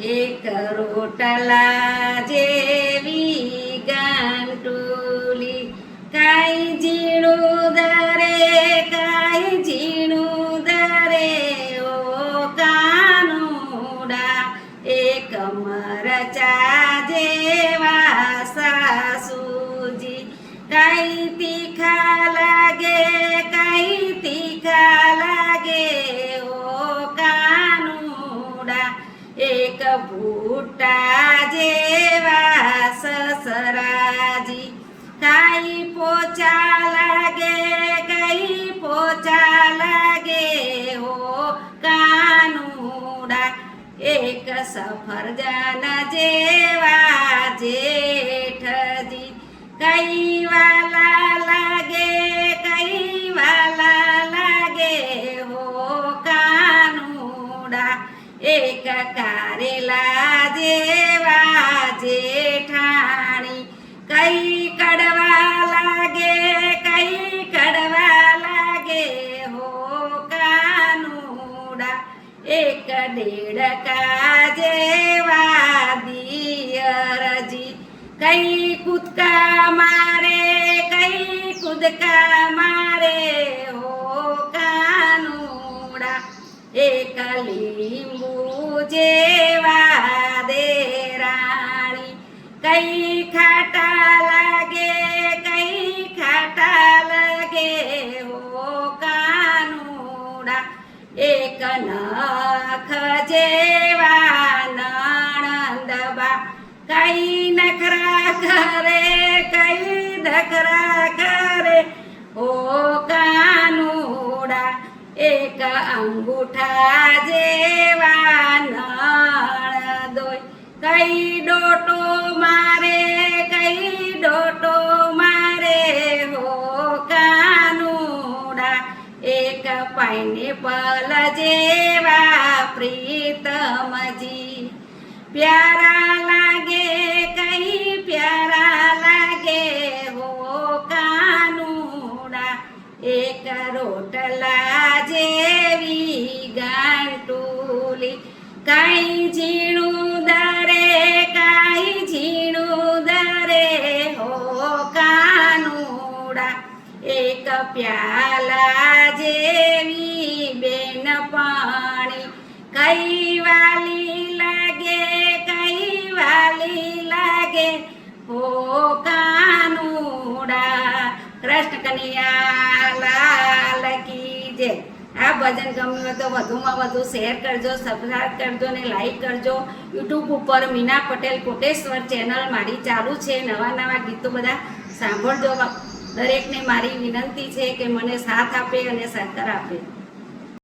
એક રોટલા જેવી ગાંટુલી, કાંઈ ઝીણું દરે, કાંઈ ઝીણું દરે ઓ કાનુડા. એક મરચા જેવા સાસુજી, કાંઈ તીખા લાગે, કાંઈ તીખા લાગે ઓ કાનુડા. એક ભૂટા જેવા સસરાજી, કાંઈ પોચા લાગે, કાંઈ પોચા લાગે ઓ કાનુડા. એક સફરજન જેવા જેઠજી, કઈ વાલા લાગે, કઈ વાલા લાગે હો કાનુડા. એક કારેલા જેવા જેઠાણી, કઈ કડવા લાગે, કઈ કડવા લાગે હો કાનુડા. એક દેડકા જેવા દિયરજી, કઈ કૂદકા મારે, કઈ કૂદકા મારે હો કાનુડા. એક લીંબુ જેવા દેરાણી, કઈ ખાટા લાગે, કઈ ખાટા લાગે હો કાનુડા. એક નખ જેવા નણંદબા, કઈ નખરા કરે, કઈ નખરા કરે ઓ કાનુડા. એક અંગૂઠા જેવા નણદોય, કઈ ડોટો મારે, કઈ ડોટો મારે હો કાનુડા. એક પાઇનેપલ જેવા પ્રીતમજી, પ્યારા લાગે, કઈ પ્યારા લાગે હો કાનુડા. એક રોટલા જેવી ગાંટુલી, કાંઈ ઝીણું દરે, કાંઈ ઝીણું દરે હો કાનુડા. એક પ્યાલા જેવી બેનપણી, કઈ વાલી લાગે, કઈ વાલી લાગે હો કાનુડા. કૃષ્ણ કનૈયા લાલ કી જય. આ ભજન ગમ્યું હોય તો વધુમાં વધુ શેર કરજો, સબસ્ક્રાઈબ કરજો અને લાઈક કરજો. યુટ્યુબ ઉપર મીના પટેલ કોટેશ્વર ચેનલ મારી ચાલુ છે. નવા નવા ગીતો બધા સાંભળજો. દરેકને મારી વિનંતી છે કે મને સાથ આપે અને સહકાર આપે.